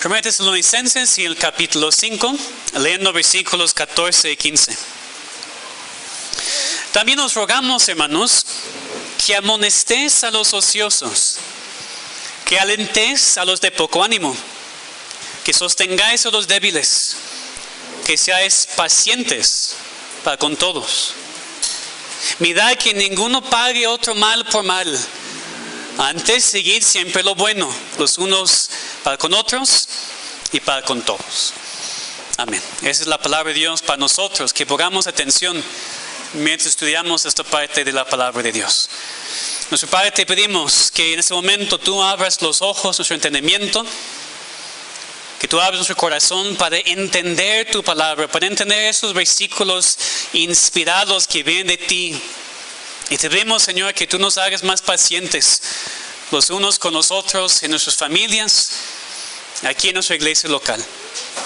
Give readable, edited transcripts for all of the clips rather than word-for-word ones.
1 Tesalonicenses y el capítulo 5, leyendo versículos 14 y 15. También os rogamos, hermanos, que amonestéis a los ociosos, que alentéis a los de poco ánimo, que sostengáis a los débiles, que seáis pacientes para con todos. Mirad que ninguno pague otro mal por mal. Antes, seguid siempre lo bueno, los unos para con otros y para con todos. Amén. Esa es la palabra de Dios para nosotros, que pongamos atención mientras estudiamos esta parte de la palabra de Dios. Nuestro Padre, te pedimos que en este momento tú abras los ojos, nuestro entendimiento, que tú abras nuestro corazón para entender tu palabra, para entender esos versículos inspirados que vienen de ti. Y te pedimos, Señor, que tú nos hagas más pacientes los unos con los otros, en nuestras familias, aquí en nuestra iglesia local.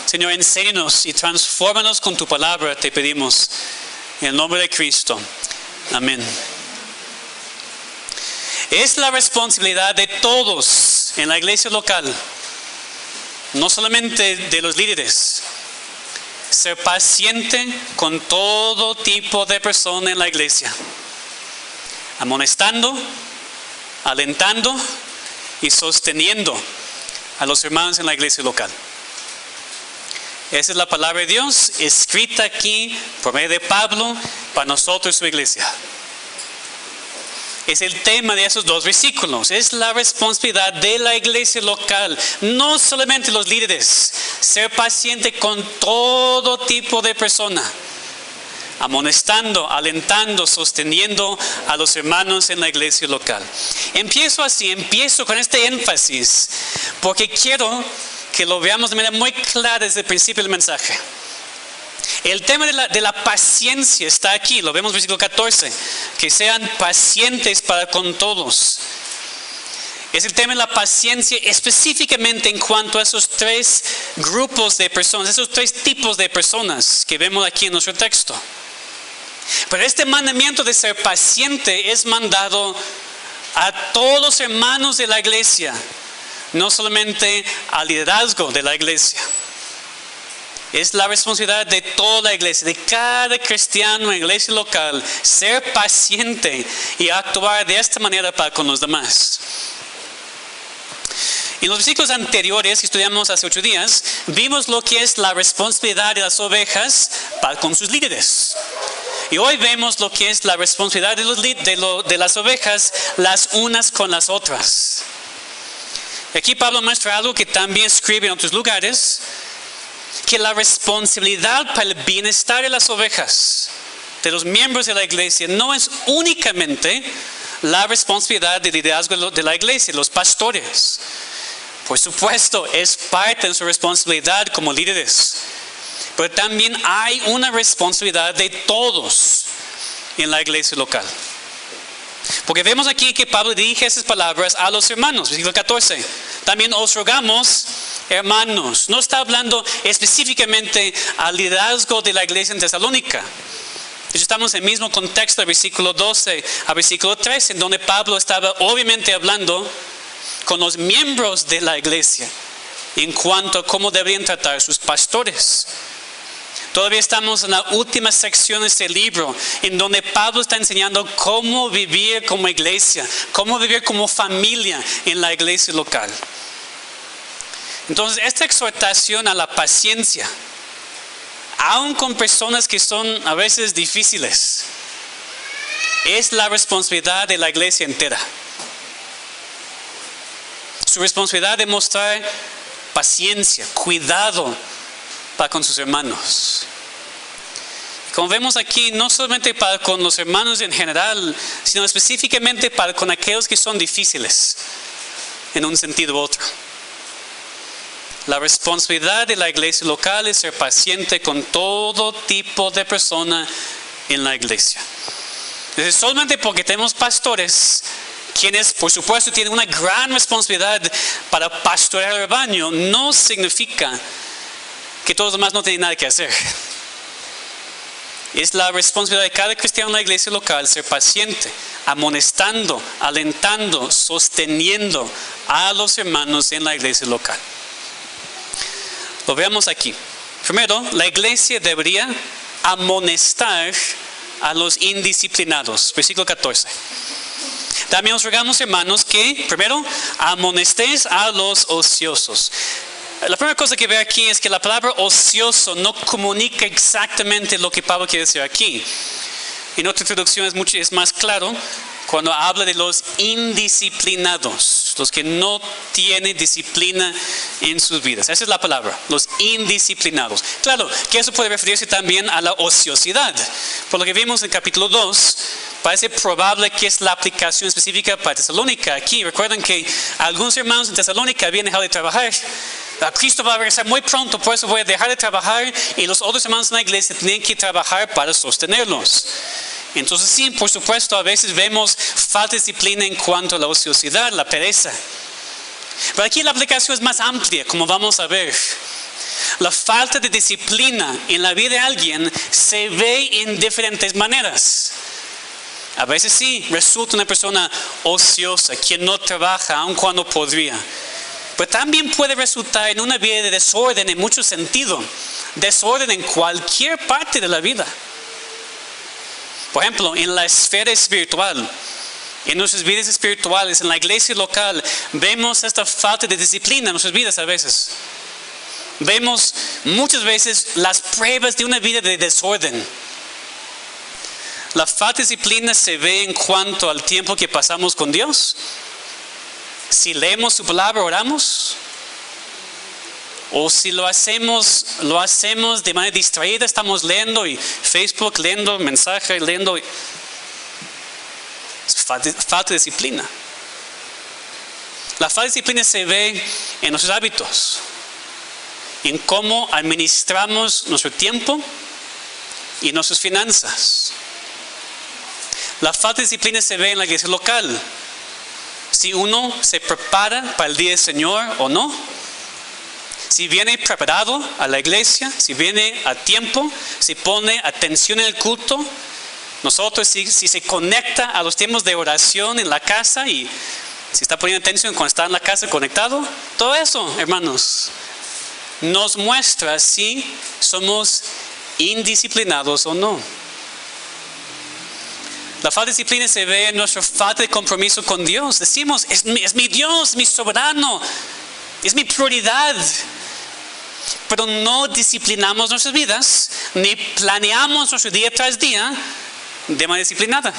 Señor, enséñanos y transfórmanos con tu palabra, te pedimos, en el nombre de Cristo. Amén. Es la responsabilidad de todos en la iglesia local, no solamente de los líderes, ser paciente con todo tipo de persona en la iglesia, amonestando, alentando y sosteniendo a los hermanos en la iglesia local. Esa es la palabra de Dios escrita aquí por medio de Pablo para nosotros, su iglesia. Es el tema de esos dos versículos. Es la responsabilidad de la iglesia local, no solamente los líderes, ser paciente con todo tipo de persona, amonestando, alentando, sosteniendo a los hermanos en la iglesia local. Empiezo con este énfasis, porque quiero que lo veamos de manera muy clara desde el principio del mensaje. El tema de la paciencia está aquí, lo vemos en versículo 14, que sean pacientes para con todos. Es el tema de la paciencia específicamente en cuanto a esos tres grupos de personas, esos tres tipos de personas que vemos aquí en nuestro texto. Pero este mandamiento de ser paciente es mandado a todos los hermanos de la iglesia, no solamente al liderazgo de la iglesia. Es la responsabilidad de toda la iglesia, de cada cristiano en la iglesia local, ser paciente y actuar de esta manera para con los demás. En los versículos anteriores que estudiamos hace 8 días, vimos lo que es la responsabilidad de las ovejas para con sus líderes. Y hoy vemos lo que es la responsabilidad de las ovejas las unas con las otras. Aquí Pablo muestra algo que también escribe en otros lugares, que la responsabilidad para el bienestar de las ovejas, de los miembros de la iglesia, no es únicamente la responsabilidad del liderazgo de la iglesia, los pastores. Por supuesto, es parte de su responsabilidad como líderes. Pero también hay una responsabilidad de todos en la iglesia local. Porque vemos aquí que Pablo dirige esas palabras a los hermanos, versículo 14. También os rogamos, hermanos. No está hablando específicamente al liderazgo de la iglesia en Tesalónica. Estamos en el mismo contexto del versículo 12 a versículo 13, en donde Pablo estaba obviamente hablando con los miembros de la iglesia en cuanto a cómo deberían tratar sus pastores. Todavía estamos en la última sección de este libro, en donde Pablo está enseñando cómo vivir como iglesia, cómo vivir como familia en la iglesia local. Entonces, esta exhortación a la paciencia, aun con personas que son a veces difíciles, es la responsabilidad de la iglesia entera. Su responsabilidad de mostrar paciencia, cuidado para con sus hermanos. Como vemos aquí, no solamente para con los hermanos en general, sino específicamente para con aquellos que son difíciles, en un sentido u otro. La responsabilidad de la iglesia local es ser paciente con todo tipo de persona en la iglesia. Entonces, solamente porque tenemos pastores, quienes por supuesto tienen una gran responsabilidad para pastorear el rebaño, no significa que todos los demás no tienen nada que hacer. Es la responsabilidad de cada cristiano en la iglesia local ser paciente, amonestando, alentando, sosteniendo a los hermanos en la iglesia local. Lo veamos aquí. Primero, la iglesia debería amonestar a los indisciplinados. Versículo 14. También os rogamos, hermanos, que primero amonestéis a los ociosos. La primera cosa que veo aquí es que la palabra ocioso no comunica exactamente lo que Pablo quiere decir aquí. En otra traducción es más claro cuando habla de los indisciplinados, los que no tienen disciplina en sus vidas. Esa es la palabra, los indisciplinados. Claro, que eso puede referirse también a la ociosidad. Por lo que vimos en capítulo 2, parece probable que es la aplicación específica para Tesalónica. Aquí recuerdan que algunos hermanos en Tesalónica habían dejado de trabajar. Cristo va a regresar muy pronto, por eso voy a dejar de trabajar, y los otros hermanos en la iglesia tienen que trabajar para sostenerlos. Entonces sí, por supuesto, a veces vemos falta de disciplina en cuanto a la ociosidad, la pereza. Pero aquí la aplicación es más amplia, como vamos a ver. La falta de disciplina en la vida de alguien se ve en diferentes maneras. A veces sí, resulta una persona ociosa, quien no trabaja aun cuando podría. Pero también puede resultar en una vida de desorden en mucho sentido. Desorden en cualquier parte de la vida. Por ejemplo, en la esfera espiritual, en nuestras vidas espirituales, en la iglesia local, vemos esta falta de disciplina en nuestras vidas a veces. Vemos muchas veces las pruebas de una vida de desorden. La falta de disciplina se ve en cuanto al tiempo que pasamos con Dios. Si leemos su palabra, oramos. O si lo hacemos de manera distraída, estamos leyendo y Facebook, leyendo mensajes, leyendo. Falta de disciplina. La falta de disciplina se ve en nuestros hábitos, en cómo administramos nuestro tiempo y nuestras finanzas. La falta de disciplina se ve en la iglesia local. Si uno se prepara para el día del Señor o no. Si viene preparado a la iglesia, si viene a tiempo, si pone atención en el culto. Nosotros si se conecta a los tiempos de oración en la casa y si está poniendo atención cuando está en la casa conectado. Todo eso, hermanos, nos muestra si somos indisciplinados o no. La falta de disciplina se ve en nuestra falta de compromiso con Dios. Decimos, es mi Dios, mi soberano, es mi prioridad. Pero no disciplinamos nuestras vidas, ni planeamos nuestro día tras día de manera disciplinada.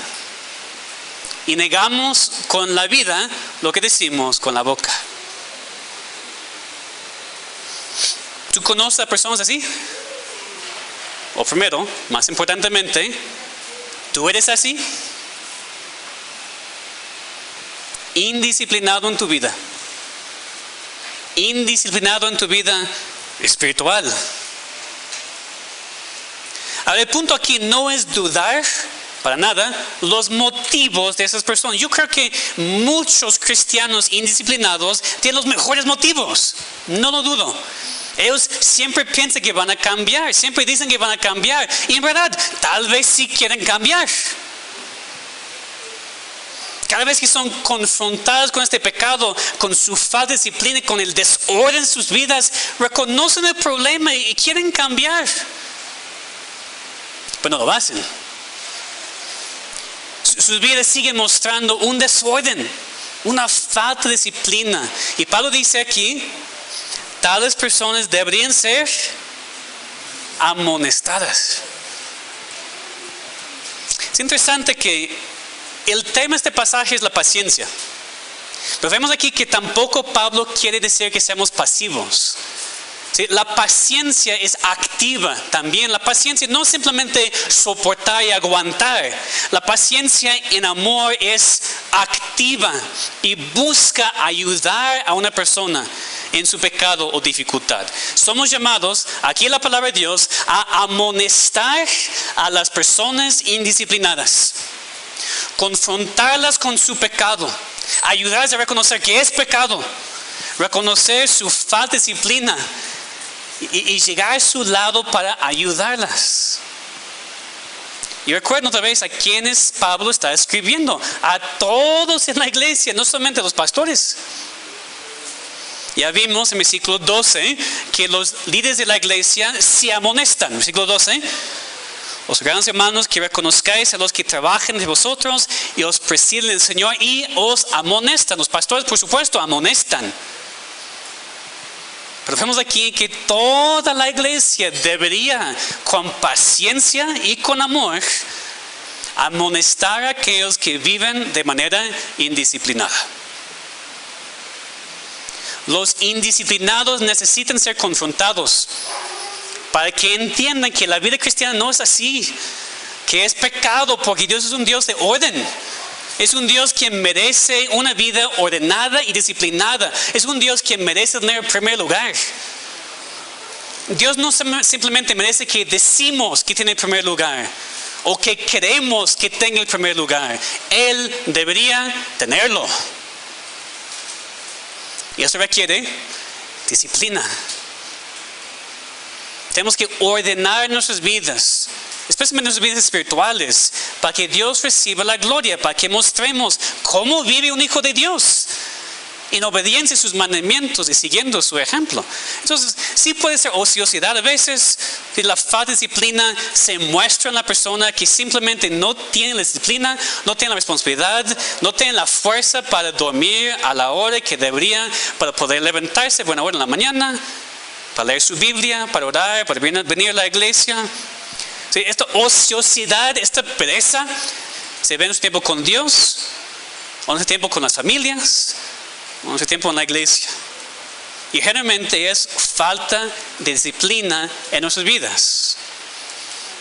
Y negamos con la vida lo que decimos con la boca. ¿Tú conoces a personas así? O primero, más importantemente, ¿tú eres así? Indisciplinado en tu vida. Indisciplinado en tu vida espiritual. Ahora, el punto aquí no es dudar para nada los motivos de esas personas. Yo creo que muchos cristianos indisciplinados tienen los mejores motivos. No lo dudo. Ellos siempre piensan que van a cambiar, siempre dicen que van a cambiar. Y en verdad, tal vez sí quieren cambiar. Cada vez que son confrontados con este pecado, con su falta de disciplina, con el desorden en sus vidas, reconocen el problema y quieren cambiar. Pero no lo hacen. Sus vidas siguen mostrando un desorden, una falta de disciplina. Y Pablo dice aquí, tales personas deberían ser amonestadas. Es interesante que el tema de este pasaje es la paciencia. Pero vemos aquí que tampoco Pablo quiere decir que seamos pasivos. ¿Sí? La paciencia es activa también. La paciencia no es simplemente soportar y aguantar. La paciencia en amor es activa y busca ayudar a una persona en su pecado o dificultad. Somos llamados, aquí en la palabra de Dios, a amonestar a las personas indisciplinadas. Confrontarlas con su pecado, ayudarles a reconocer que es pecado, reconocer su falta de disciplina y llegar a su lado para ayudarlas. Y recuerden otra vez a quienes Pablo está escribiendo, a todos en la iglesia, no solamente a los pastores. Ya vimos en versículo 12 que los líderes de la iglesia se amonestan. Versículo 12. Os rogamos, hermanos, que reconozcáis a los que trabajan de vosotros y os presiden el Señor y os amonestan. Los pastores, por supuesto, amonestan. Pero vemos aquí que toda la iglesia debería, con paciencia y con amor, amonestar a aquellos que viven de manera indisciplinada. Los indisciplinados necesitan ser confrontados para que entiendan que la vida cristiana no es así, que es pecado, porque Dios es un Dios de orden. Es un Dios que merece una vida ordenada y disciplinada. Es un Dios que merece tener el primer lugar. Dios no simplemente merece que decimos que tiene el primer lugar o que queremos que tenga el primer lugar. Él debería tenerlo. Y eso requiere disciplina. Tenemos que ordenar nuestras vidas, especialmente nuestras vidas espirituales, para que Dios reciba la gloria, para que mostremos cómo vive un hijo de Dios, en obediencia a sus mandamientos y siguiendo su ejemplo. Entonces, sí puede ser ociosidad a veces, si la falta de disciplina se muestra en la persona que simplemente no tiene la disciplina, no tiene la responsabilidad, no tiene la fuerza para dormir a la hora que debería, para poder levantarse a buena hora en la mañana, para leer su Biblia, para orar, para venir a la iglesia. Sí, esta ociosidad, esta pereza, se ve en nuestro tiempo con Dios, o en nuestro tiempo con las familias, o en nuestro tiempo en la iglesia. Y generalmente es falta de disciplina en nuestras vidas.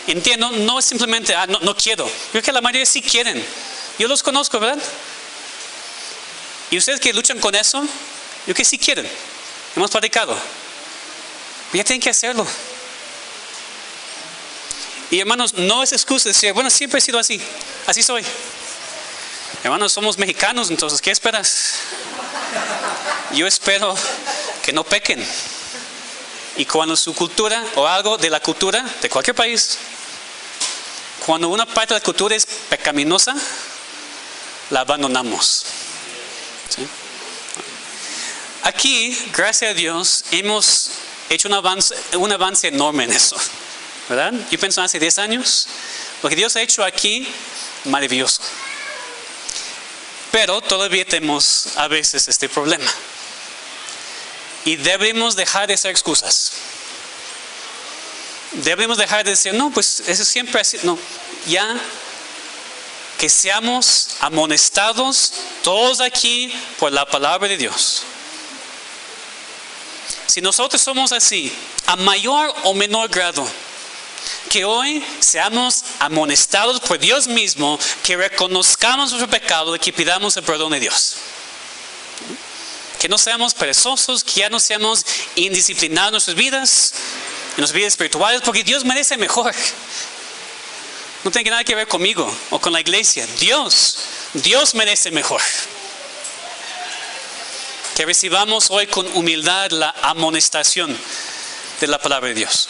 Entiendo, no es simplemente, no quiero. Yo creo que la mayoría sí quieren. Yo los conozco, ¿verdad? Y ustedes que luchan con eso, yo creo que sí quieren. Hemos platicado. Ya tienen que hacerlo. Y hermanos, no es excusa decir, bueno, siempre he sido así. Así soy. Hermanos, somos mexicanos, entonces, ¿qué esperas? Yo espero que no pequen. Y cuando su cultura o algo de la cultura de cualquier país, cuando una parte de la cultura es pecaminosa, la abandonamos. ¿Sí? Aquí, gracias a Dios, hemos hecho un avance enorme en eso, ¿verdad? Yo pienso hace 10 años, lo que Dios ha hecho aquí, maravilloso. Pero todavía tenemos a veces este problema. Y debemos dejar de hacer excusas. Debemos dejar de decir, no, pues eso siempre así. No, ya que seamos amonestados todos aquí por la palabra de Dios. Si nosotros somos así, a mayor o menor grado, que hoy seamos amonestados por Dios mismo, que reconozcamos nuestro pecado y que pidamos el perdón de Dios. Que no seamos perezosos, que ya no seamos indisciplinados en nuestras vidas espirituales, porque Dios merece mejor. No tiene nada que ver conmigo o con la iglesia. Dios merece mejor. Que recibamos hoy con humildad la amonestación de la palabra de Dios.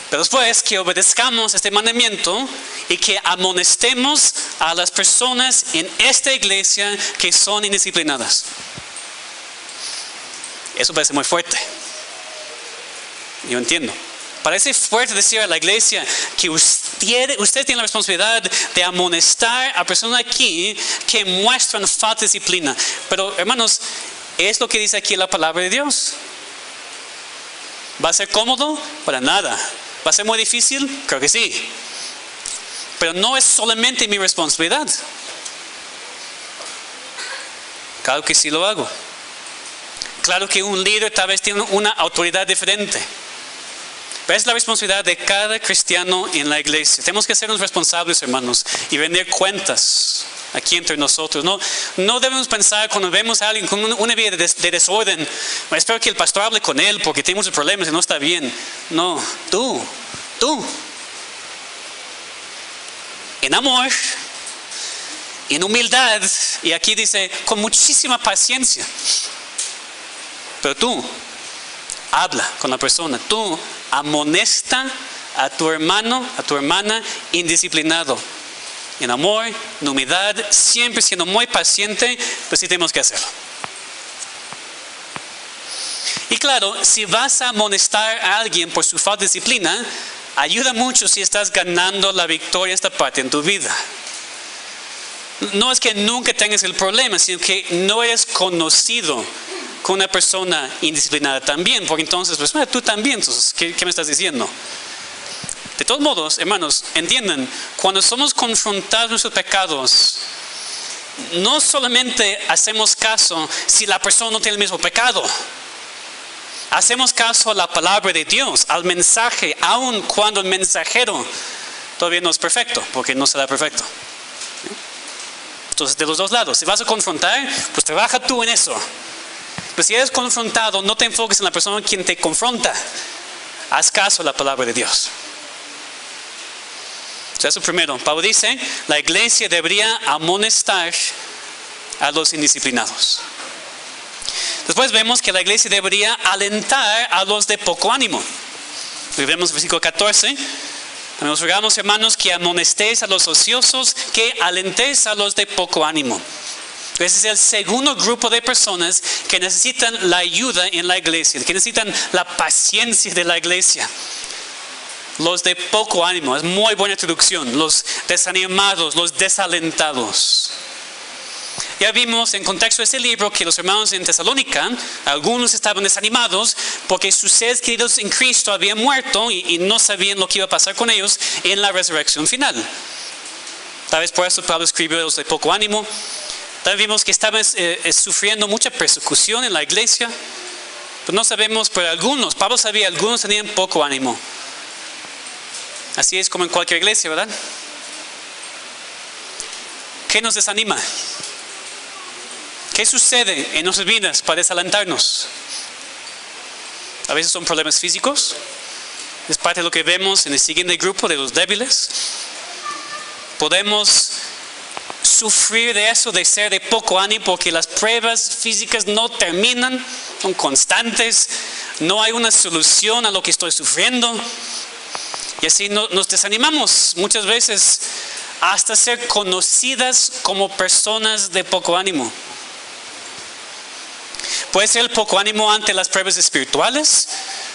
Pero después que obedezcamos este mandamiento y que amonestemos a las personas en esta iglesia que son indisciplinadas. Eso parece muy fuerte. Yo entiendo. Parece fuerte decir a la iglesia que usted tiene la responsabilidad de amonestar a personas aquí que muestran falta de disciplina. Pero hermanos, ¿es lo que dice aquí la palabra de Dios? ¿Va a ser cómodo? Para nada. ¿Va a ser muy difícil? Creo que sí. Pero no es solamente mi responsabilidad. Claro que sí lo hago. Claro que un líder tal vez tiene una autoridad diferente. Pero es la responsabilidad de cada cristiano en la iglesia. Tenemos que sernos responsables, hermanos, y rendir cuentas aquí entre nosotros. No debemos pensar cuando vemos a alguien con una vida de desorden, espero que el pastor hable con él porque tiene muchos problemas y no está bien. No, tú. En amor, en humildad, y aquí dice, con muchísima paciencia. Pero tú, habla con la persona, tú amonesta a tu hermano, a tu hermana indisciplinado. En amor, en humildad, siempre siendo muy paciente, pues sí tenemos que hacerlo. Y claro, si vas a amonestar a alguien por su falta de disciplina, ayuda mucho si estás ganando la victoria en esta parte en tu vida. No es que nunca tengas el problema, sino que no eres conocido con una persona indisciplinada también, porque entonces, pues, tú también, entonces, ¿qué me estás diciendo? De todos modos, hermanos, entiendan, cuando somos confrontados con nuestros pecados, no solamente hacemos caso si la persona no tiene el mismo pecado. Hacemos caso a la palabra de Dios, al mensaje, aun cuando el mensajero todavía no es perfecto, porque no será perfecto. Entonces, de los dos lados, si vas a confrontar, pues trabaja tú en eso. Pero si eres confrontado, no te enfoques en la persona quien te confronta. Haz caso a la palabra de Dios. Eso primero, Pablo dice, la iglesia debería amonestar a los indisciplinados. Después vemos que la iglesia debería alentar a los de poco ánimo. Y vemos el versículo 14. Nos rogamos, hermanos, que amonestéis a los ociosos, que alentéis a los de poco ánimo. Ese es el segundo grupo de personas que necesitan la ayuda en la iglesia, que necesitan la paciencia de la iglesia. Los de poco ánimo, es muy buena traducción. Los desanimados, los desalentados. Ya vimos en contexto de este libro que los hermanos en Tesalónica, algunos estaban desanimados porque sus seres queridos en Cristo habían muerto y no sabían lo que iba a pasar con ellos en la resurrección final. Tal vez por eso Pablo escribió a los de poco ánimo. También vimos que estaban sufriendo mucha persecución en la iglesia. Pero no sabemos, pero algunos, Pablo sabía, algunos tenían poco ánimo. Así es como en cualquier iglesia, ¿verdad? ¿Qué nos desanima? ¿Qué sucede en nuestras vidas para desalentarnos? A veces son problemas físicos. Es parte de lo que vemos en el siguiente grupo de los débiles. Podemos sufrir de eso, de ser de poco ánimo, porque las pruebas físicas no terminan, son constantes. No hay una solución a lo que estoy sufriendo. Y así nos desanimamos muchas veces hasta ser conocidas como personas de poco ánimo. Puede ser el poco ánimo ante las pruebas espirituales.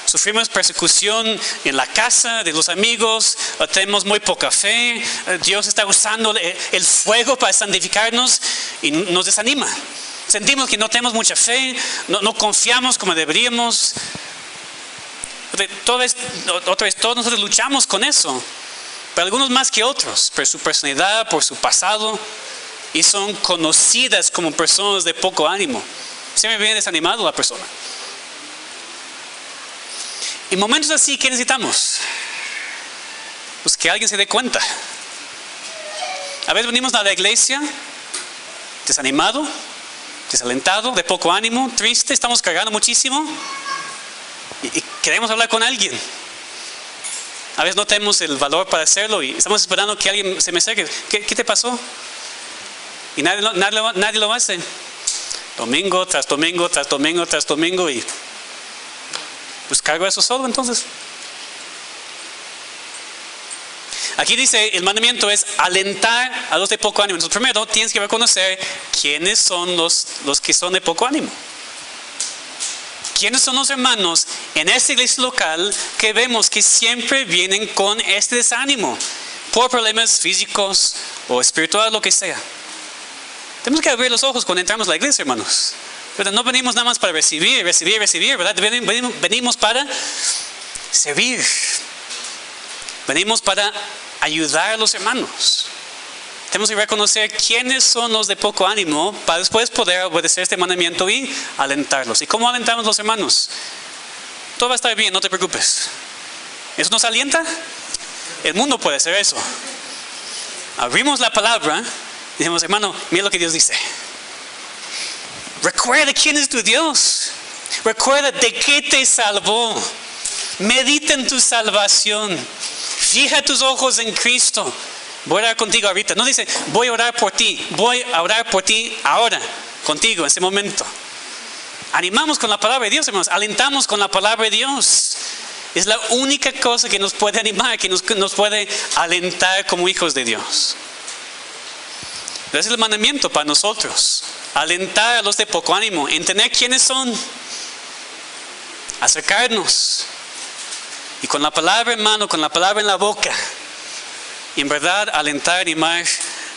Sufrimos persecución en la casa de los amigos, tenemos muy poca fe, Dios está usando el fuego para santificarnos y nos desanima. Sentimos que no tenemos mucha fe, no confiamos como deberíamos. Otra vez, todos nosotros luchamos con eso, pero algunos más que otros, por su personalidad, por su pasado, y son conocidas como personas de poco ánimo. Siempre viene desanimado la persona. En momentos así, ¿qué necesitamos? Pues que alguien se dé cuenta. A veces venimos a la iglesia desanimado, desalentado, de poco ánimo, triste, estamos cargando muchísimo y queremos hablar con alguien. A veces no tenemos el valor para hacerlo y estamos esperando que alguien se me acerque. ¿Qué te pasó? Y nadie lo hace. Domingo tras domingo, tras domingo, tras domingo y pues cargo eso solo entonces. Aquí dice, el mandamiento es alentar a los de poco ánimo. Entonces primero tienes que reconocer quiénes son los que son de poco ánimo. ¿Quiénes son los hermanos en esta iglesia local que vemos que siempre vienen con este desánimo por problemas físicos o espirituales, lo que sea? Tenemos que abrir los ojos cuando entramos a la iglesia, hermanos. ¿Verdad? No venimos nada más para recibir, ¿verdad? Venimos para servir. Venimos para ayudar a los hermanos. Tenemos que reconocer quiénes son los de poco ánimo para después poder obedecer este mandamiento y alentarlos. ¿Y cómo alentamos a los hermanos? Todo va a estar bien, no te preocupes. ¿Eso nos alienta? El mundo puede hacer eso. Abrimos la palabra y decimos, hermano, mira lo que Dios dice. Recuerda quién es tu Dios. Recuerda de qué te salvó. Medita en tu salvación. Fija tus ojos en Cristo. Voy a orar contigo ahorita. No dice, voy a orar por ti. Voy a orar por ti ahora, contigo, en ese momento. Animamos con la palabra de Dios, hermanos. Alentamos con la palabra de Dios. Es la única cosa que nos puede animar, que nos puede alentar como hijos de Dios. Ese es el mandamiento para nosotros. Alentar a los de poco ánimo. Entender quiénes son. acercarnos. Y con la palabra en mano, con la palabra en la boca. Y en verdad alentar, animar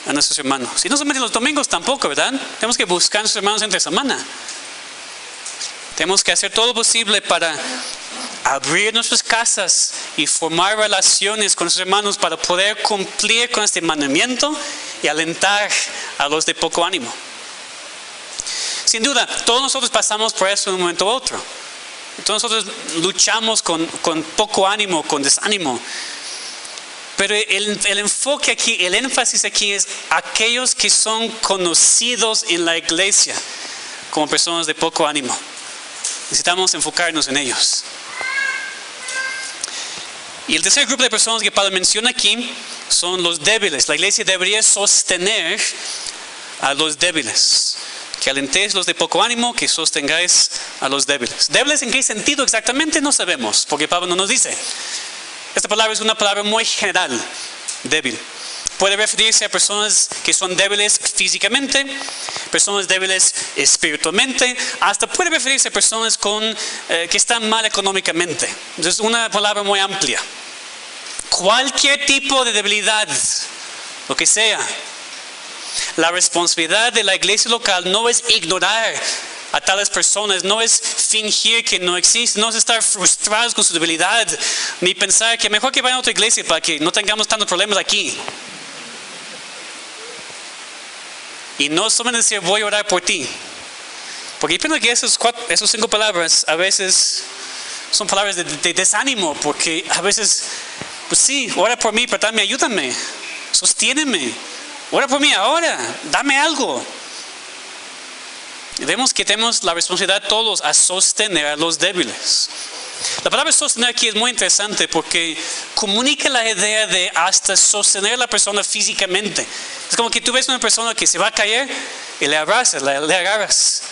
a nuestros hermanos. Y no solamente los domingos tampoco, ¿verdad? Tenemos que buscar a nuestros hermanos entre semana. Tenemos que hacer todo lo posible para abrir nuestras casas y formar relaciones con nuestros hermanos para poder cumplir con este mandamiento y alentar a los de poco ánimo. Sin duda, todos nosotros pasamos por eso en un momento u otro. Todos nosotros luchamos con poco ánimo, con desánimo. Pero el enfoque aquí, el énfasis aquí es aquellos que son conocidos en la iglesia como personas de poco ánimo. Necesitamos enfocarnos en ellos. Y el tercer grupo de personas que Pablo menciona aquí son los débiles. La iglesia debería sostener a los débiles. Que alentéis los de poco ánimo, que sostengáis a los débiles. ¿Débiles en qué sentido exactamente? No sabemos, porque Pablo no nos dice. Esta palabra es una palabra muy general, débil. Puede referirse a personas que son débiles físicamente, personas débiles espiritualmente, hasta puede referirse a personas que están mal económicamente. Entonces es una palabra muy amplia. Cualquier tipo de debilidad, lo que sea. La responsabilidad de la iglesia local no es ignorar a tales personas, no es fingir que no existe, no es estar frustrados con su debilidad, ni pensar que mejor que vayan a otra iglesia para que no tengamos tantos problemas aquí. Y no solamente decir voy a orar por ti, porque yo pienso que esas 5 palabras a veces son palabras de desánimo, porque a veces, pues sí, ora por mí, pero también ayúdame, sostiéneme, ora por mí ahora, dame algo. Vemos que tenemos la responsabilidad todos a sostener a los débiles. La palabra sostener aquí es muy interesante porque comunica la idea de hasta sostener a la persona físicamente. Es como que tú ves a una persona que se va a caer y le abrazas, le agarras.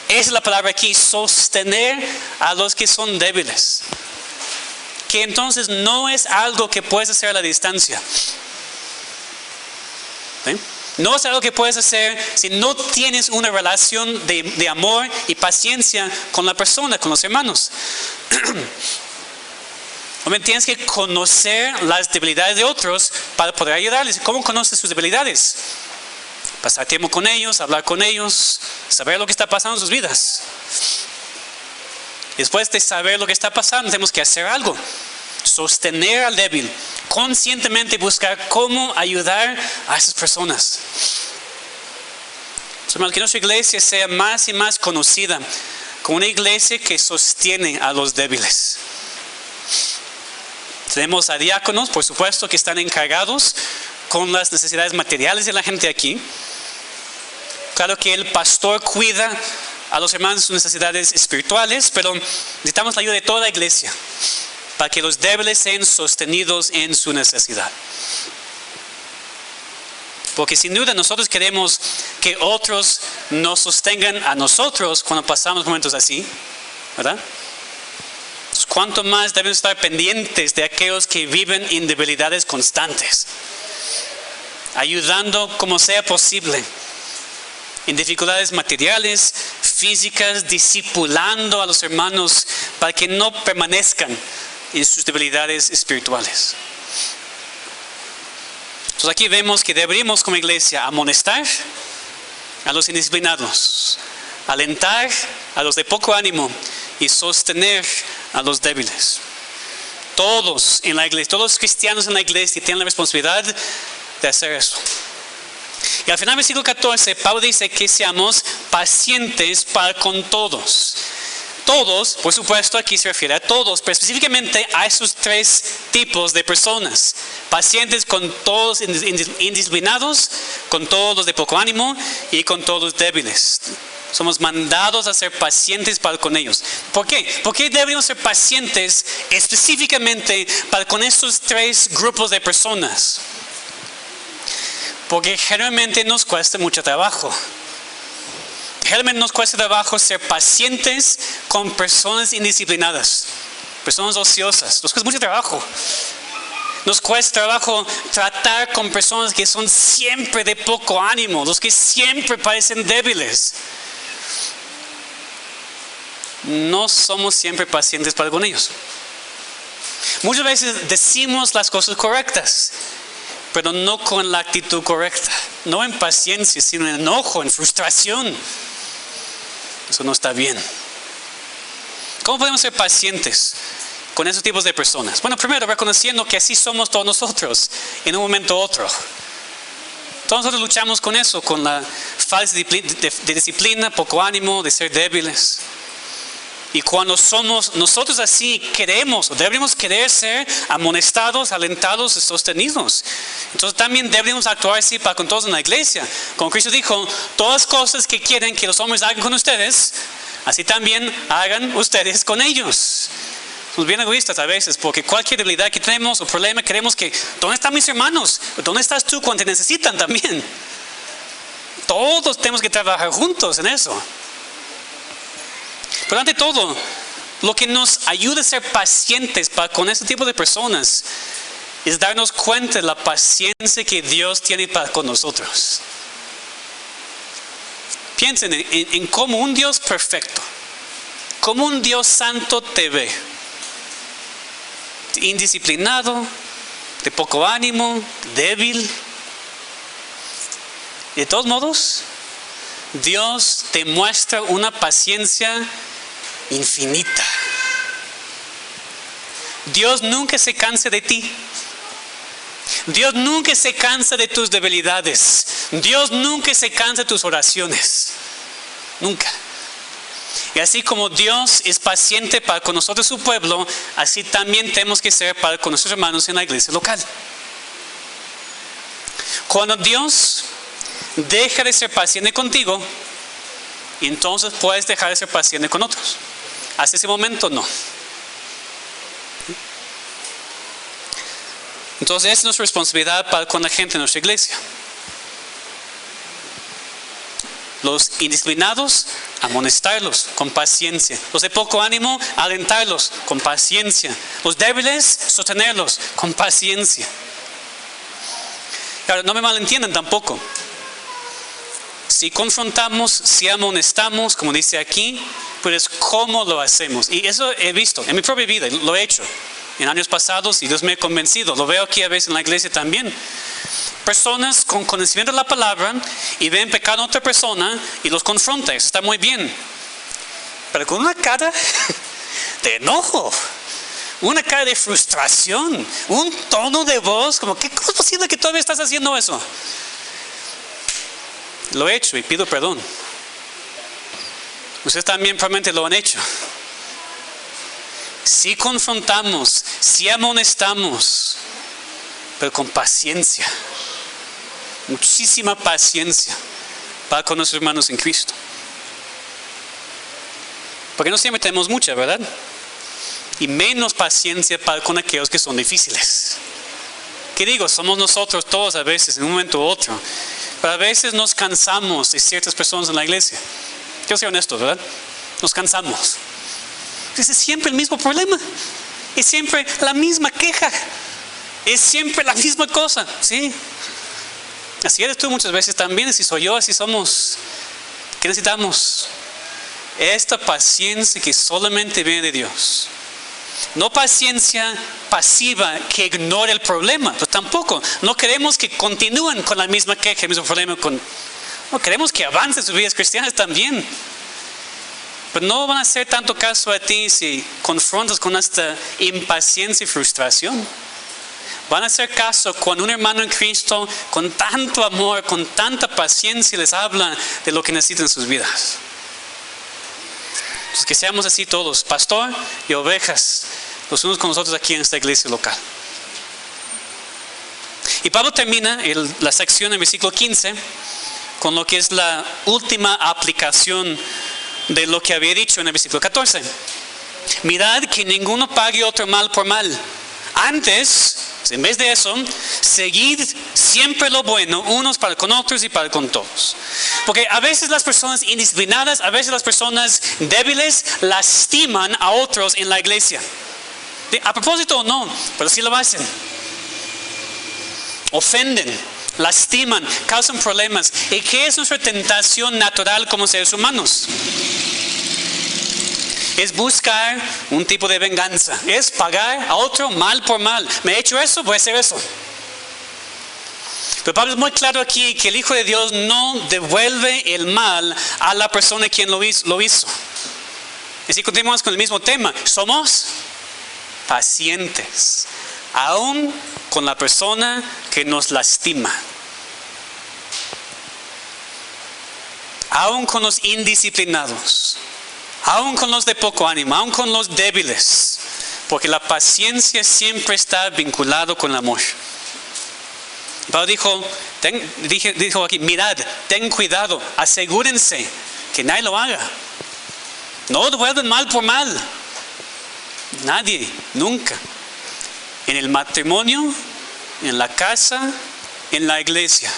Esa es la palabra aquí, sostener a los que son débiles. Que entonces no es algo que puedes hacer a la distancia. ¿Sí? No es algo que puedes hacer si no tienes una relación de amor y paciencia con la persona, con los hermanos. Tienes que conocer las debilidades de otros para poder ayudarles. ¿Cómo conoces sus debilidades? Pasar tiempo con ellos, hablar con ellos, saber lo que está pasando en sus vidas. Después de saber lo que está pasando, tenemos que hacer algo. Sostener al débil. Conscientemente buscar cómo ayudar a esas personas. Que nuestra iglesia sea más y más conocida como una iglesia que sostiene a los débiles. Tenemos a diáconos, por supuesto, que están encargados con las necesidades materiales de la gente aquí. Claro que el pastor cuida a los hermanos de sus necesidades espirituales, pero necesitamos la ayuda de toda la iglesia para que los débiles sean sostenidos en su necesidad. Porque sin duda nosotros queremos que otros nos sostengan a nosotros cuando pasamos momentos así, ¿verdad? Entonces, ¿cuánto más debemos estar pendientes de aquellos que viven en debilidades constantes? Ayudando como sea posible, en dificultades materiales, físicas, discipulando a los hermanos para que no permanezcan en sus debilidades espirituales. Entonces aquí vemos que deberíamos como iglesia amonestar a los indisciplinados, alentar a los de poco ánimo y sostener a los débiles. Todos en la iglesia, todos los cristianos en la iglesia tienen la responsabilidad de hacer eso. Y al final del versículo 14, Pablo dice que seamos pacientes para con todos. Todos, por supuesto, aquí se refiere a todos, pero específicamente a esos 3 tipos de personas. Pacientes con todos indisciplinados, con todos los de poco ánimo y con todos los débiles. Somos mandados a ser pacientes para con ellos. ¿Por qué? ¿Por qué deberíamos ser pacientes específicamente para con estos 3 grupos de personas? Porque generalmente nos cuesta mucho trabajo. Generalmente nos cuesta trabajo ser pacientes con personas indisciplinadas, personas ociosas. Nos cuesta mucho trabajo. Nos cuesta trabajo tratar con personas que son siempre de poco ánimo, los que siempre parecen débiles. no somos siempre pacientes para con ellos. Muchas veces decimos las cosas correctas, pero no con la actitud correcta. No en paciencia, sino en enojo, en frustración. Eso no está bien. ¿Cómo podemos ser pacientes con esos tipos de personas? Bueno, primero reconociendo que así somos todos nosotros en un momento u otro. Todos nosotros luchamos con eso, con la falta de disciplina, poco ánimo, de ser débiles. Y cuando somos nosotros así, queremos o deberíamos querer ser amonestados, alentados y sostenidos. Entonces también deberíamos actuar así para con todos en la iglesia. Como Cristo dijo, todas cosas que quieren que los hombres hagan con ustedes, así también hagan ustedes con ellos. Somos bien egoístas a veces, porque cualquier debilidad que tenemos o problema, queremos que, ¿dónde están mis hermanos? ¿Dónde estás tú cuando te necesitan también? Todos tenemos que trabajar juntos en eso. Pero ante todo, lo que nos ayuda a ser pacientes con este tipo de personas es darnos cuenta de la paciencia que Dios tiene para con nosotros. Piensen en cómo un Dios perfecto, cómo un Dios santo te ve. Indisciplinado, de poco ánimo, débil. De todos modos, Dios te muestra una paciencia infinita. Dios nunca se cansa de ti. Dios nunca se cansa de tus debilidades. Dios nunca se cansa de tus oraciones. Nunca. Y así como Dios es paciente para con nosotros su pueblo, así también tenemos que ser para con nuestros hermanos en la iglesia local. Cuando Dios deja de ser paciente contigo, entonces puedes dejar de ser paciente con otros. Hasta ese momento no. Entonces es nuestra responsabilidad para con la gente de nuestra iglesia. Los indisciplinados, amonestarlos con paciencia. Los de poco ánimo, alentarlos con paciencia. Los débiles, sostenerlos con paciencia. Claro, no me malentiendan tampoco. Si confrontamos, si amonestamos, como dice aquí, pero es cómo lo hacemos. Y eso he visto en mi propia vida, lo he hecho en años pasados y Dios me ha convencido. Lo veo aquí a veces en la iglesia también. Personas con conocimiento de la palabra y ven pecado en otra persona y los confronta. Eso está muy bien. Pero con una cara de enojo, una cara de frustración, un tono de voz como, ¿qué es posible que todavía estás haciendo eso? Lo he hecho y pido perdón. Ustedes también probablemente lo han hecho. Si confrontamos, si amonestamos, pero con paciencia, muchísima paciencia para con nuestros hermanos en Cristo. Porque no siempre tenemos mucha, ¿verdad? Y menos paciencia para con aquellos que son difíciles. ¿Qué digo? Somos nosotros todos a veces, en un momento u otro. Pero a veces nos cansamos de ciertas personas en la iglesia. Quiero ser honesto, ¿verdad? Nos cansamos. Es siempre el mismo problema. Es siempre la misma queja. Es siempre la misma cosa, ¿sí? Así eres tú muchas veces también, así soy yo, así somos. ¿Qué necesitamos? Esta paciencia que solamente viene de Dios. No paciencia pasiva que ignore el problema, pues tampoco. No queremos que continúen con la misma queja, el mismo problema. No queremos que avancen sus vidas cristianas también. Pero no van a hacer tanto caso a ti si confrontas con esta impaciencia y frustración. Van a hacer caso cuando un hermano en Cristo con tanto amor, con tanta paciencia les habla de lo que necesitan en sus vidas. Entonces, que seamos así todos, pastor y ovejas, los unos con nosotros aquí en esta iglesia local. Y Pablo termina la sección en versículo 15 con lo que es la última aplicación de lo que había dicho en el versículo 14. Mirad que ninguno pague otro mal por mal. Antes, en vez de eso, seguid siempre lo bueno, unos para con otros y para con todos. Porque a veces las personas indisciplinadas, a veces las personas débiles lastiman a otros en la iglesia. A propósito o no, pero sí lo hacen. Ofenden, lastiman, causan problemas. ¿Y qué es nuestra tentación natural como seres humanos? es buscar un tipo de venganza. Es pagar a otro mal por mal. Me he hecho eso, voy a hacer eso. Pero Pablo es muy claro aquí que el Hijo de Dios no devuelve el mal a la persona quien lo hizo. Así continuamos con el mismo tema. Somos pacientes, aún con la persona que nos lastima. Aún con los indisciplinados, aún con los de poco ánimo, aún con los débiles, porque la paciencia siempre está vinculado con el amor. Pablo dijo aquí, mirad, ten cuidado, asegúrense que nadie lo haga. No devuelven mal por mal. Nadie, nunca. En el matrimonio, en la casa, en la iglesia.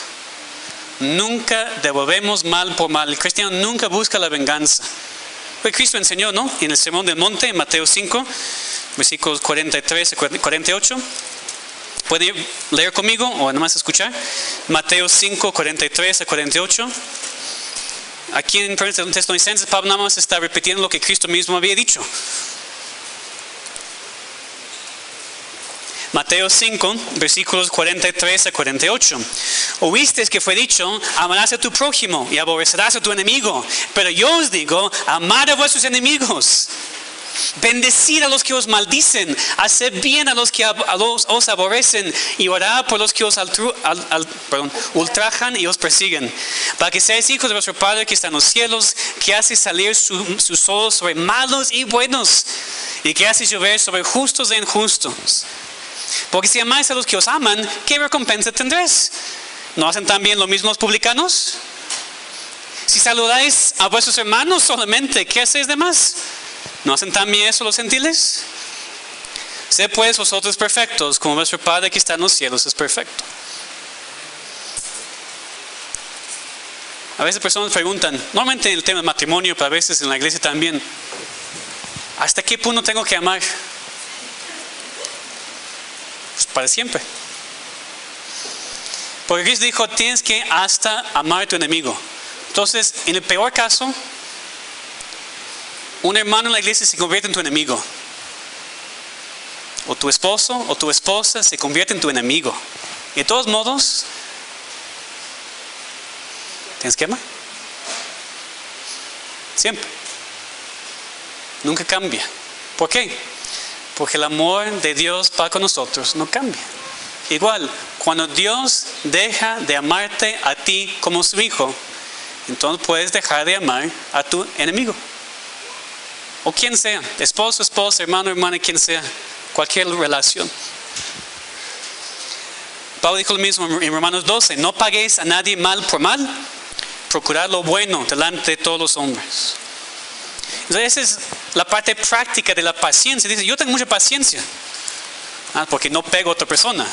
Nunca devolvemos mal por mal. El cristiano nunca busca la venganza. Pues Cristo enseñó, ¿no? En el Sermón del Monte, en Mateo 5, versículos 43 y 48. ¿Pueden leer conmigo o nada más escuchar? Mateo 5, 43 a 48. Aquí en 1 Tesalonicenses, Pablo nada más está repitiendo lo que Cristo mismo había dicho. Mateo 5, versículos 43 a 48. Oísteis que fue dicho, amarás a tu prójimo y aborrecerás a tu enemigo. Pero yo os digo, amad a vuestros enemigos. Bendecid a los que os maldicen. Haced bien a los que os aborrecen. Y orad por los que os ultrajan y os persiguen. Para que seáis hijos de vuestro Padre que está en los cielos, que hace salir su sol sobre malos y buenos. Y que hace llover sobre justos e injustos. Porque si amáis a los que os aman, ¿qué recompensa tendréis? ¿No hacen también lo mismo los publicanos? Si saludáis a vuestros hermanos solamente, ¿qué hacéis de más? ¿No hacen también eso los gentiles? Sed pues vosotros perfectos, como vuestro Padre que está en los cielos es perfecto. A veces personas preguntan, normalmente en el tema del matrimonio, pero a veces en la iglesia también, ¿hasta qué punto tengo que amar? Pues para siempre. Porque Cristo dijo, tienes que hasta amar a tu enemigo. Entonces, en el peor caso, un hermano en la iglesia se convierte en tu enemigo. O tu esposo o tu esposa se convierte en tu enemigo. Y de todos modos, tienes que amar. Siempre. Nunca cambia. ¿Por qué? Porque el amor de Dios para con nosotros no cambia. Igual, cuando Dios deja de amarte a ti como su hijo, entonces puedes dejar de amar a tu enemigo. O quien sea, esposo, esposa, hermano, hermana, quien sea, cualquier relación. Pablo dijo lo mismo en Romanos 12, no paguéis a nadie mal por mal, procurad lo bueno delante de todos los hombres. Entonces esa es la parte práctica de la paciencia. Dice, yo tengo mucha paciencia, porque no pego a otra persona.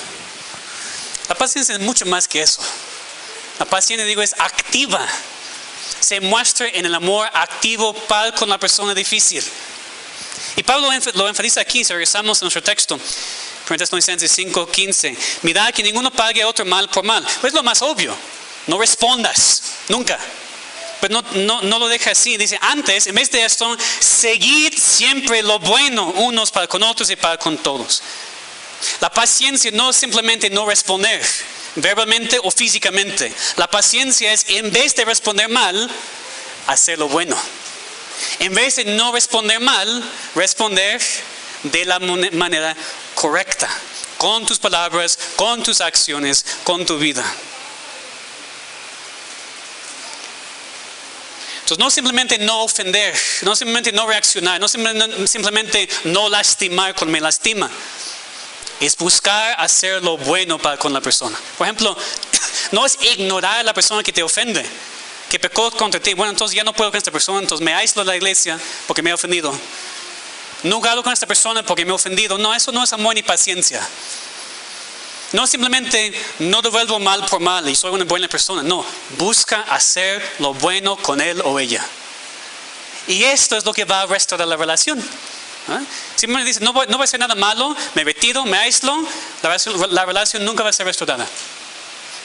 La paciencia es mucho más que eso. La paciencia, digo, es activa. Se muestra en el amor activo para con la persona difícil. Y Pablo lo enfatiza aquí, si regresamos a nuestro texto, 1 Tesalonicenses 5:15. Mirad que ninguno pague a otro mal por mal. Pues es lo más obvio. No respondas, nunca. Pero no lo deja así. Dice, antes, en vez de esto, seguid siempre lo bueno unos para con otros y para con todos. La paciencia no es simplemente no responder, verbalmente o físicamente. La paciencia es, en vez de responder mal, hacer lo bueno. En vez de no responder mal, responder de la manera correcta. Con tus palabras, con tus acciones, con tu vida. Entonces no simplemente no ofender, no simplemente no reaccionar, no simplemente no lastimar cuando me lastima. Es buscar hacer lo bueno para con la persona. Por ejemplo, no es ignorar a la persona que te ofende, que pecó contra ti. Bueno, entonces ya no puedo con esta persona, entonces me aíslo de la iglesia porque me ha ofendido. Nunca hablo con esta persona porque me ha ofendido. No, eso no es amor ni paciencia. No simplemente no devuelvo mal por mal y soy una buena persona. No, busca hacer lo bueno con él o ella. Y esto es lo que va a restaurar la relación. Si me dice, no voy a hacer nada malo, me retiro, me aíslo, la relación nunca va a ser restaurada.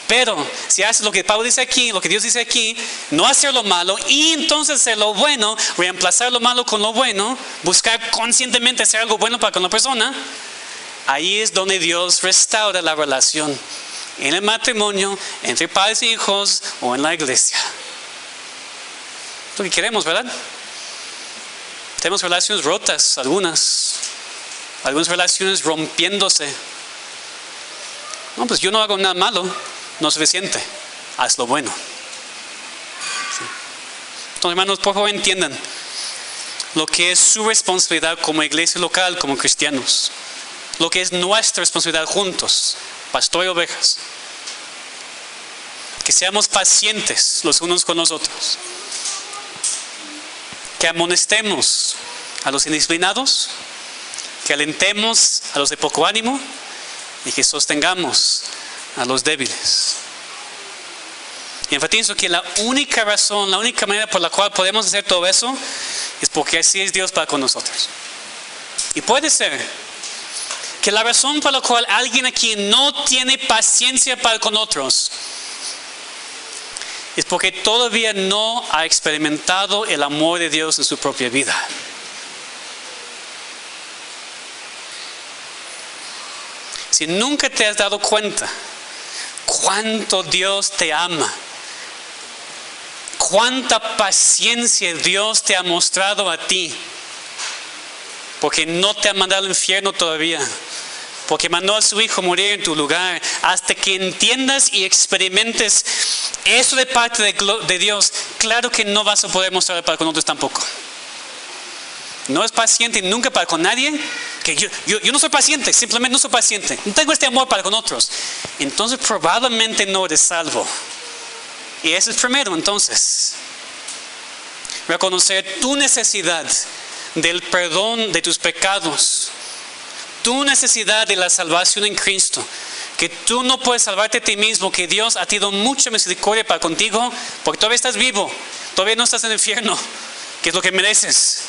Pero si haces lo que Pablo dice aquí, lo que Dios dice aquí, no hacer lo malo y entonces hacer lo bueno, reemplazar lo malo con lo bueno, buscar conscientemente hacer algo bueno para con la persona, ahí es donde Dios restaura la relación en el matrimonio, entre padres e hijos o en la iglesia. Es lo que queremos, ¿verdad? Tenemos relaciones rotas, algunas relaciones rompiéndose. No, pues yo no hago nada malo, no es suficiente, haz lo bueno. Sí. Entonces, hermanos, por favor entiendan lo que es su responsabilidad como iglesia local, como cristianos. Lo que es nuestra responsabilidad juntos, pastor y ovejas. Que seamos pacientes los unos con los otros. Que amonestemos a los indisciplinados, que alentemos a los de poco ánimo y que sostengamos a los débiles. Y enfatizo que la única razón, la única manera por la cual podemos hacer todo eso es porque así es Dios para con nosotros. Y puede ser que la razón por la cual alguien aquí no tiene paciencia para con otros es porque todavía no ha experimentado el amor de Dios en su propia vida. Si nunca te has dado cuenta cuánto Dios te ama, cuánta paciencia Dios te ha mostrado a ti, porque no te ha mandado al infierno todavía, porque mandó a su Hijo morir en tu lugar, hasta que entiendas y experimentes eso de parte de Dios, claro que no vas a poder mostrar para con otros tampoco. No es paciente nunca para con nadie, que yo no soy paciente, simplemente no soy paciente, no tengo este amor para con otros. Entonces probablemente no eres salvo. Y eso es primero, entonces, reconocer tu necesidad del perdón de tus pecados, tu necesidad de la salvación en Cristo, que tú no puedes salvarte a ti mismo, que Dios ha tenido mucha misericordia para contigo, porque todavía estás vivo, todavía no estás en el infierno, que es lo que mereces.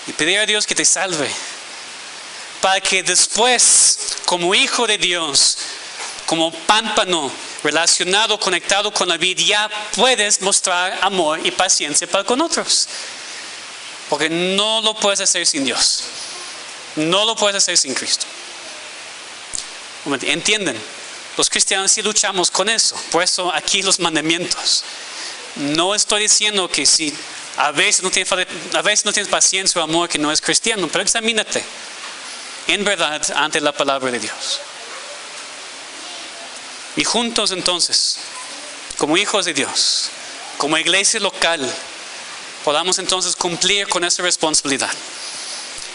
Y pedir a Dios que te salve, para que después, como hijo de Dios, como pámpano, relacionado, conectado con la vida, ya puedes mostrar amor y paciencia para con otros. Porque no lo puedes hacer sin Dios. No lo puedes hacer sin Cristo. ¿Entienden? Los cristianos sí luchamos con eso. Por eso aquí los mandamientos. No estoy diciendo que si a veces no tienes paciencia o amor, que no es cristiano. Pero examínate en verdad ante la palabra de Dios. Y juntos entonces, como hijos de Dios, como iglesia local, podamos entonces cumplir con esa responsabilidad.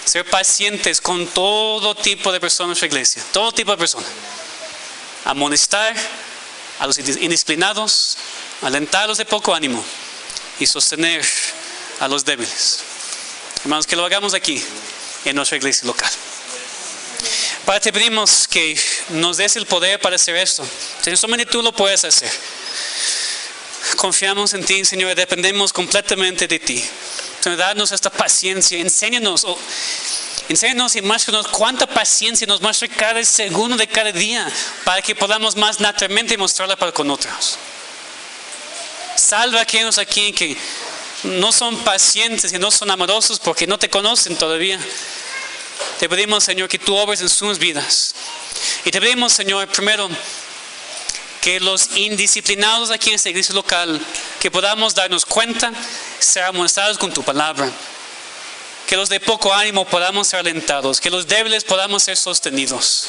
Ser pacientes con todo tipo de personas en nuestra iglesia, todo tipo de personas. Amonestar a los indisciplinados, alentar a los de poco ánimo y sostener a los débiles. Hermanos, que lo hagamos aquí en nuestra iglesia local. Padre, te pedimos que nos des el poder para hacer esto. Señor, solamente tú lo puedes hacer. Confiamos en ti, Señor, dependemos completamente de ti. Señor, danos esta paciencia, enséñanos y muéstranos cuánta paciencia nos muestra cada segundo de cada día, para que podamos más naturalmente mostrarla para con otros. Salva a aquellos aquí que no son pacientes y no son amorosos porque no te conocen todavía. Te pedimos, Señor, que tú obres en sus vidas. Y te pedimos, Señor, primero, que los indisciplinados aquí en esta iglesia local, que podamos darnos cuenta, ser amonestados con tu palabra. Que los de poco ánimo podamos ser alentados, que los débiles podamos ser sostenidos.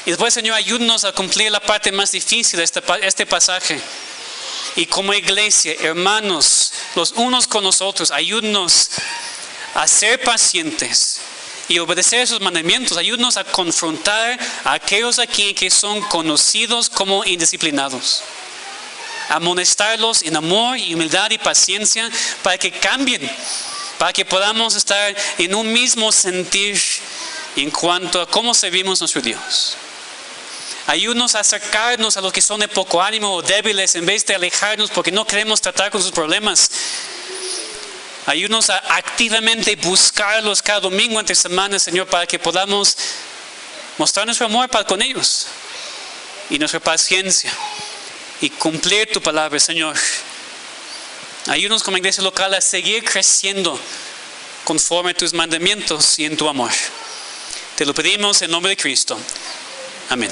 Y después, Señor, ayúdanos a cumplir la parte más difícil de este pasaje. Y como iglesia, hermanos, los unos con los otros, ayúdanos a ser pacientes y obedecer esos mandamientos. Ayúdanos a confrontar a aquellos aquí que son conocidos como indisciplinados. Amonestarlos en amor y humildad y paciencia para que cambien, para que podamos estar en un mismo sentir en cuanto a cómo servimos a nuestro Dios. Ayúdanos a acercarnos a los que son de poco ánimo o débiles en vez de alejarnos porque no queremos tratar con sus problemas. Ayúdanos a activamente buscarlos cada domingo entre semanas, Señor, para que podamos mostrar nuestro amor para con ellos. y nuestra paciencia y cumplir tu palabra, Señor. Ayúdanos como iglesia local a seguir creciendo conforme a tus mandamientos y en tu amor. Te lo pedimos en nombre de Cristo. Amén.